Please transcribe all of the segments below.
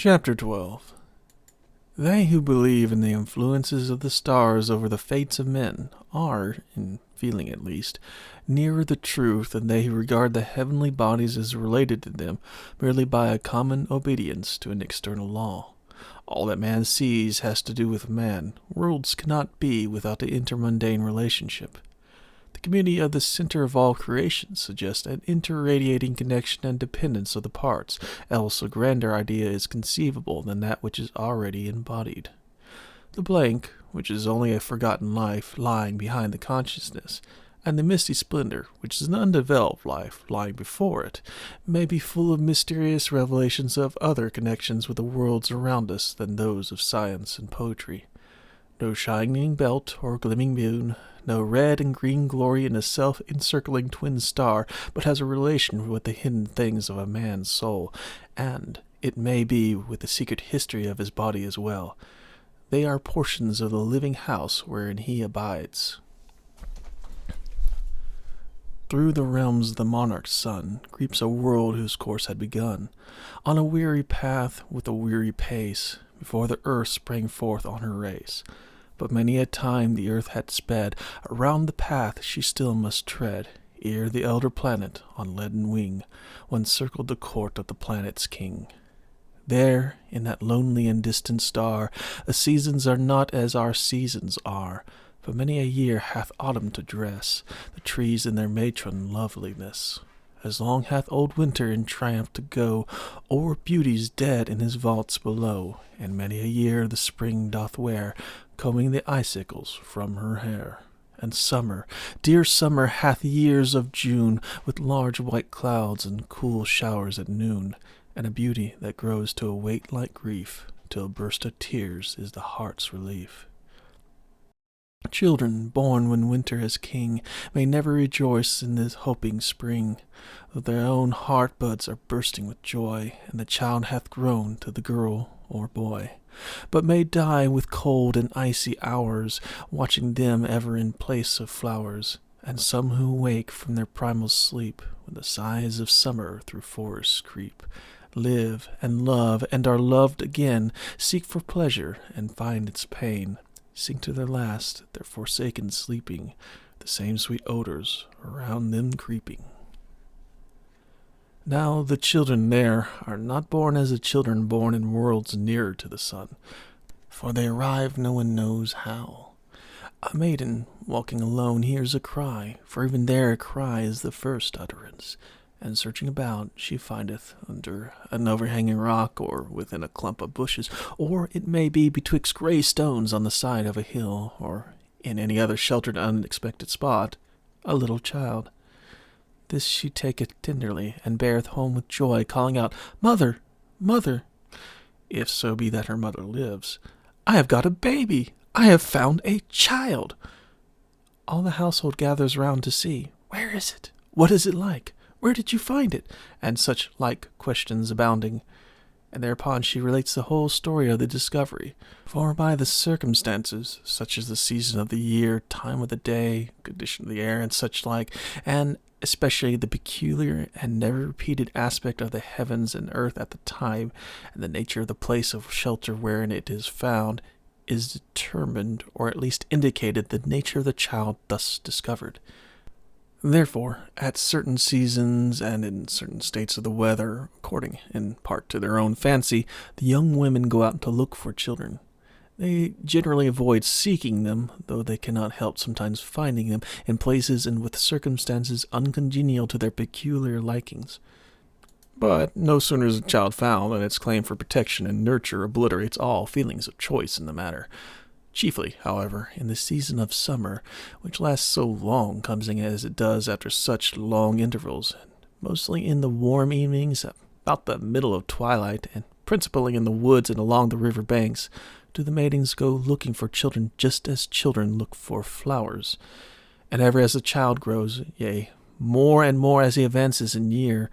Chapter 12. They who believe in the influences of the stars over the fates of men are, in feeling at least, nearer the truth than they who regard the heavenly bodies as related to them merely by a common obedience to an external law. All that man sees has to do with man. Worlds cannot be without the intermundane relationship. The community of the center of all creation suggests an interradiating connection and dependence of the parts, else a grander idea is conceivable than that which is already embodied. The blank, which is only a forgotten life lying behind the consciousness, and the misty splendor, which is an undeveloped life lying before it, may be full of mysterious revelations of other connections with the worlds around us than those of science and poetry. No shining belt or gleaming moon, no red and green glory in a self-encircling twin star, but has a relation with the hidden things of a man's soul, and, it may be, with the secret history of his body as well. They are portions of the living house wherein he abides. Through the realms of the monarch's son creeps a world whose course had begun, on a weary path with a weary pace, before the earth sprang forth on her race. But many a time the earth had sped, around the path she still must tread, ere the elder planet, on leaden wing, once circled the court of the planet's king. There, in that lonely and distant star, the seasons are not as our seasons are, but many a year hath autumn to dress the trees in their matron loveliness. As long hath old winter in triumph to go o'er beauties dead in his vaults below, and many a year the spring doth wear, combing the icicles from her hair. And summer, dear summer, hath years of June, with large white clouds and cool showers at noon, and a beauty that grows to a weight like grief, till a burst of tears is the heart's relief. Children born when winter is king may never rejoice in this hoping spring, though their own heart buds are bursting with joy, and the child hath grown to the girl or boy, but may die with cold and icy hours, watching them ever in place of flowers, and some who wake from their primal sleep, when the sighs of summer through forests creep, live and love and are loved again, seek for pleasure and find its pain, sing to their last, their forsaken sleeping, the same sweet odors around them creeping. Now the children there are not born as the children born in worlds nearer to the sun, for they arrive no one knows how. A maiden walking alone hears a cry, for even there a cry is the first utterance, and searching about she findeth under an overhanging rock, or within a clump of bushes, or it may be betwixt grey stones on the side of a hill, or in any other sheltered unexpected spot, a little child. This she taketh tenderly, and beareth home with joy, calling out, "Mother, mother!" if so be that her mother lives. "I have got a baby! I have found a child!" All the household gathers round to see. "Where is it? What is it like? Where did you find it?" and such like questions abounding. And thereupon she relates the whole story of the discovery, for by the circumstances, such as the season of the year, time of the day, condition of the air, and such like, and especially the peculiar and never repeated aspect of the heavens and earth at the time, and the nature of the place of shelter wherein it is found, is determined, or at least indicated, the nature of the child thus discovered. Therefore, at certain seasons and in certain states of the weather, according in part to their own fancy, the young women go out to look for children. They generally avoid seeking them, though they cannot help sometimes finding them in places and with circumstances uncongenial to their peculiar likings. But no sooner is a child found than its claim for protection and nurture obliterates all feelings of choice in the matter. Chiefly, however, in the season of summer, which lasts so long, coming as it does after such long intervals, and mostly in the warm evenings, about the middle of twilight, and principally in the woods and along the river banks, do the maidens go looking for children just as children look for flowers. And ever as the child grows, yea, more and more as he advances in year,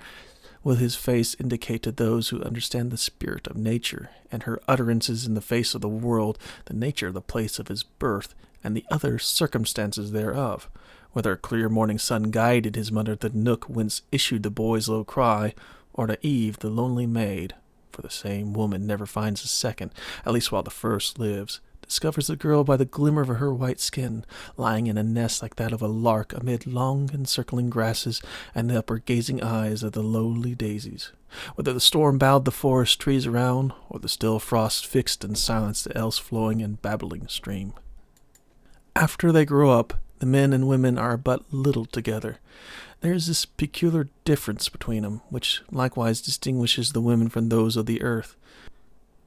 will his face indicate to those who understand the spirit of nature, and her utterances in the face of the world, the nature of the place of his birth, and the other circumstances thereof, whether a clear morning sun guided his mother to the nook whence issued the boy's low cry, or to Eve, the lonely maid, for the same woman never finds a second, at least while the first lives, discovers the girl by the glimmer of her white skin, lying in a nest like that of a lark amid long encircling grasses and the upward-gazing eyes of the lowly daisies. Whether the storm bowed the forest trees around, or the still frost fixed and silenced the else flowing and babbling stream. After they grow up, the men and women are but little together. There is this peculiar difference between them, which likewise distinguishes the women from those of the earth.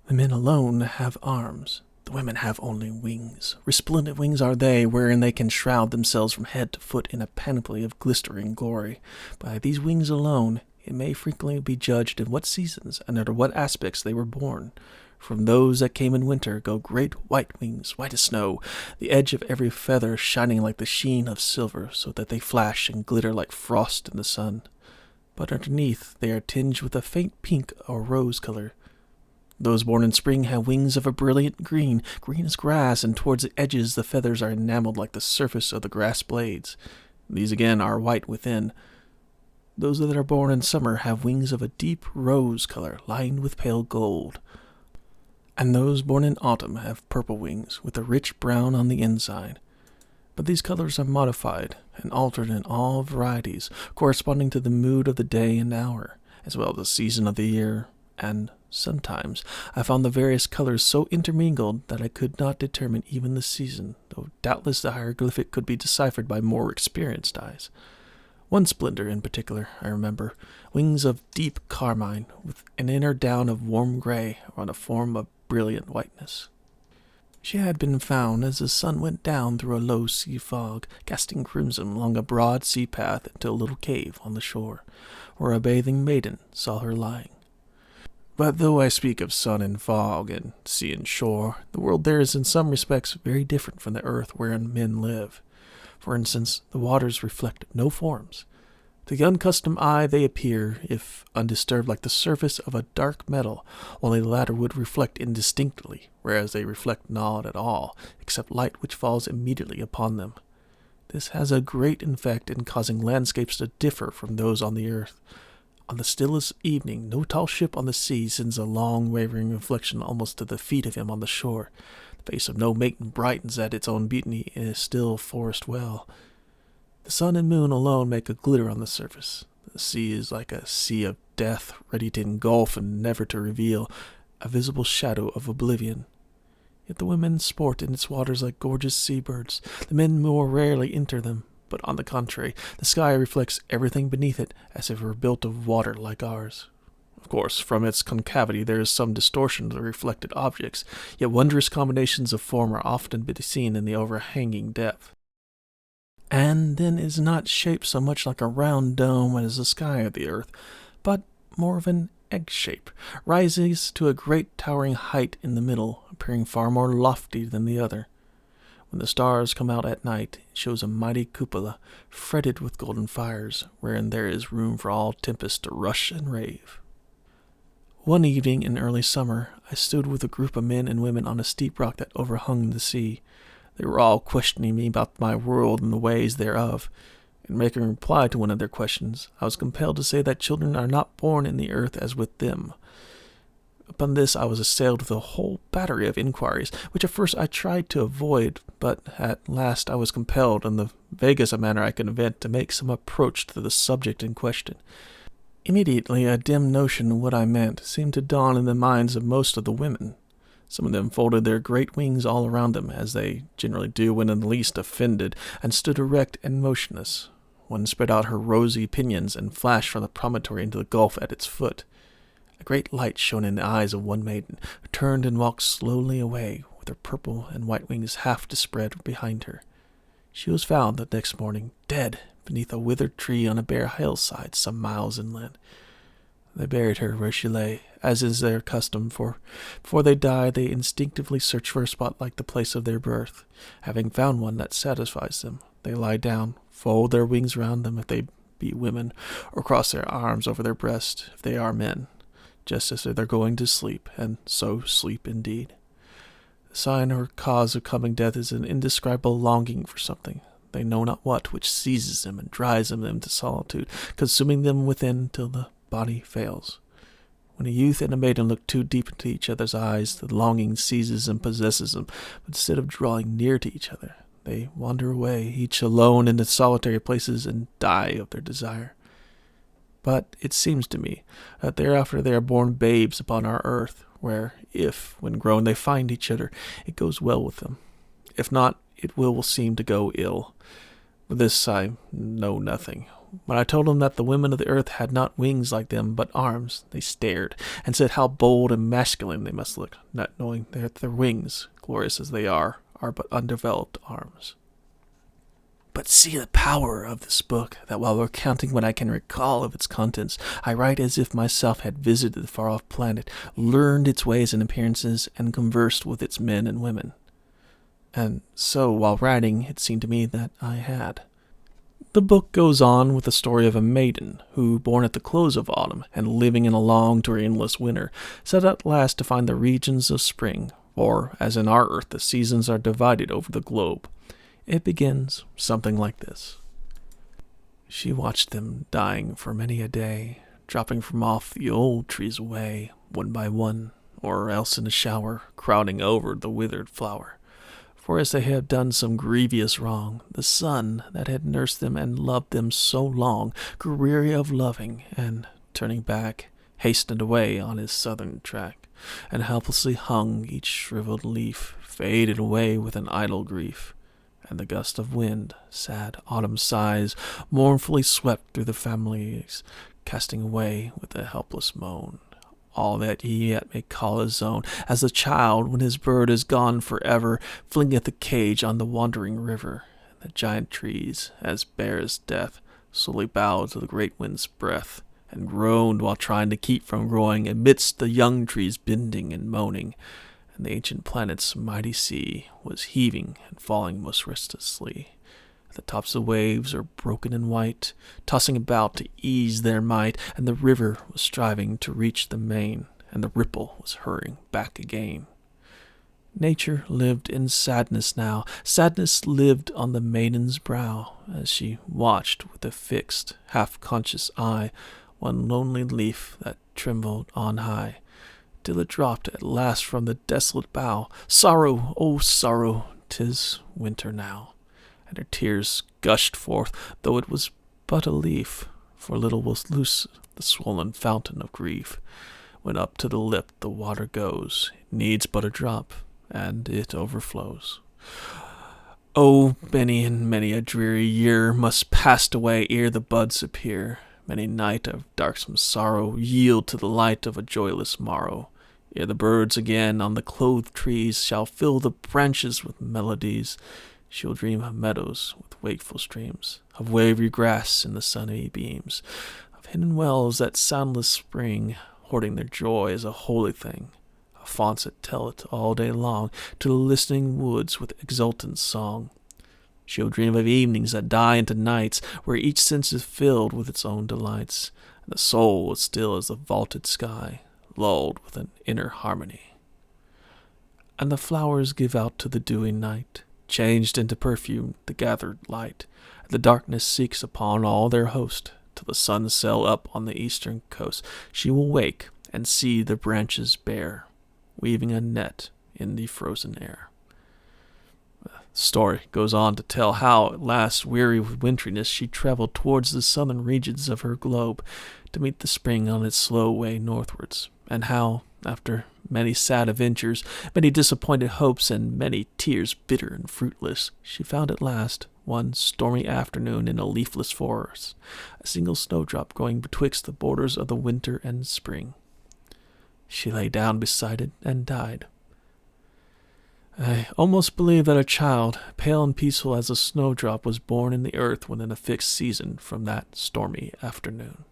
The men alone have arms. The women have only wings. Resplendent wings are they, wherein they can shroud themselves from head to foot in a panoply of glistering glory. By these wings alone, it may frequently be judged in what seasons and under what aspects they were born. From those that came in winter go great white wings, white as snow, the edge of every feather shining like the sheen of silver, so that they flash and glitter like frost in the sun. But underneath they are tinged with a faint pink or rose color. Those born in spring have wings of a brilliant green, green as grass, and towards the edges the feathers are enameled like the surface of the grass blades. These again are white within. Those that are born in summer have wings of a deep rose color, lined with pale gold. And those born in autumn have purple wings, with a rich brown on the inside. But these colors are modified and altered in all varieties, corresponding to the mood of the day and hour, as well as the season of the year, and sometimes I found the various colors so intermingled that I could not determine even the season, though doubtless the hieroglyphic could be deciphered by more experienced eyes. One splendor in particular, I remember, wings of deep carmine, with an inner down of warm gray on a form of brilliant whiteness. She had been found as the sun went down through a low sea fog, casting crimson along a broad sea path into a little cave on the shore, where a bathing maiden saw her lying. But though I speak of sun and fog, and sea and shore, the world there is in some respects very different from the earth wherein men live. For instance, the waters reflect no forms. To the unaccustomed eye they appear, if undisturbed, like the surface of a dark metal, only the latter would reflect indistinctly, whereas they reflect not at all, except light which falls immediately upon them. This has a great effect in causing landscapes to differ from those on the earth. On the stillest evening, no tall ship on the sea sends a long wavering reflection almost to the feet of him on the shore. The face of no maiden brightens at its own beauty in a still forest well. The sun and moon alone make a glitter on the surface. The sea is like a sea of death, ready to engulf and never to reveal, a visible shadow of oblivion. Yet the women sport in its waters like gorgeous seabirds. The men more rarely enter them, but on the contrary, the sky reflects everything beneath it as if it were built of water like ours. Of course, from its concavity there is some distortion of the reflected objects, yet wondrous combinations of form are often to be seen in the overhanging depth. And then it is not shaped so much like a round dome as the sky of the earth, but more of an egg shape, rises to a great towering height in the middle, appearing far more lofty than the other. When the stars come out at night, it shows a mighty cupola, fretted with golden fires, wherein there is room for all tempests to rush and rave. One evening in early summer, I stood with a group of men and women on a steep rock that overhung the sea. They were all questioning me about my world and the ways thereof. In making reply to one of their questions, I was compelled to say that children are not born in the earth as with them. Upon this I was assailed with a whole battery of inquiries, which at first I tried to avoid, but at last I was compelled, in the vaguest manner I could invent, to make some approach to the subject in question. Immediately a dim notion of what I meant seemed to dawn in the minds of most of the women. Some of them folded their great wings all around them, as they generally do when in the least offended, and stood erect and motionless. One spread out her rosy pinions and flashed from the promontory into the gulf at its foot. A great light shone in the eyes of one maiden, who turned and walked slowly away, with her purple and white wings half dispread behind her. She was found the next morning, dead, beneath a withered tree on a bare hillside some miles inland. They buried her where she lay, as is their custom, for before they die they instinctively search for a spot like the place of their birth. Having found one that satisfies them, they lie down, fold their wings round them if they be women, or cross their arms over their breast if they are men, just as if they're going to sleep, and so sleep indeed. The sign or cause of coming death is an indescribable longing for something, they know not what, which seizes them and drives them into solitude, consuming them within till the body fails. When a youth and a maiden look too deep into each other's eyes, the longing seizes and possesses them, but instead of drawing near to each other, they wander away, each alone into solitary places, and die of their desire. But it seems to me that thereafter they are born babes upon our earth, where, if, when grown, they find each other, it goes well with them. If not, it will seem to go ill. Of this I know nothing. When I told them that the women of the earth had not wings like them, but arms, they stared, and said how bold and masculine they must look, not knowing that their wings, glorious as they are but undeveloped arms. But see the power of this book, that while recounting what I can recall of its contents, I write as if myself had visited the far-off planet, learned its ways and appearances, and conversed with its men and women. And so, while writing, it seemed to me that I had. The book goes on with the story of a maiden who, born at the close of autumn and living in a long to endless winter, set at last to find the regions of spring, for, as in our earth the seasons are divided over the globe. It begins something like this. She watched them dying for many a day, dropping from off the old trees away, one by one, or else in a shower, crowding over the withered flower. For as they had done some grievous wrong, the sun that had nursed them and loved them so long grew weary of loving, and, turning back, hastened away on his southern track, and helplessly hung each shriveled leaf, faded away with an idle grief. And the gust of wind, sad autumn sighs, mournfully swept through the families, casting away with a helpless moan all that he yet may call his own, as the child, when his bird is gone forever, flingeth the cage on the wandering river. And the giant trees, as bare as death, slowly bowed to the great wind's breath, and groaned while trying to keep from growing amidst the young trees bending and moaning. And the ancient planet's mighty sea was heaving and falling most restlessly. The tops of waves are broken and white, tossing about to ease their might, and the river was striving to reach the main, and the ripple was hurrying back again. Nature lived in sadness now. Sadness lived on the maiden's brow, as she watched with a fixed, half-conscious eye one lonely leaf that trembled on high, till it dropped at last from the desolate bough. Sorrow, oh sorrow, 'tis winter now. And her tears gushed forth, though it was but a leaf, for little was loose the swollen fountain of grief. When up to the lip the water goes, it needs but a drop, and it overflows. Oh, many and many a dreary year must pass away ere the buds appear. Many night of darksome sorrow yield to the light of a joyless morrow, ere the birds again on the clothed trees shall fill the branches with melodies. She'll dream of meadows with wakeful streams, of wavy grass in the sunny beams, of hidden wells that soundless spring, hoarding their joy as a holy thing, of fonts that tell it all day long to the listening woods with exultant song. She'll dream of evenings that die into nights, where each sense is filled with its own delights, and the soul is still as the vaulted sky, lulled with an inner harmony. And the flowers give out to the dewy night, changed into perfume, the gathered light. The darkness seeks upon all their host, till the sun sail up on the eastern coast. She will wake and see the branches bare, weaving a net in the frozen air. The story goes on to tell how, at last, weary with winteriness, she traveled towards the southern regions of her globe to meet the spring on its slow way northwards, and how, after many sad adventures, many disappointed hopes, and many tears bitter and fruitless, she found at last, one stormy afternoon in a leafless forest, a single snowdrop growing betwixt the borders of the winter and spring. She lay down beside it and died. I almost believe that a child, pale and peaceful as a snowdrop, was born in the earth within a fixed season from that stormy afternoon.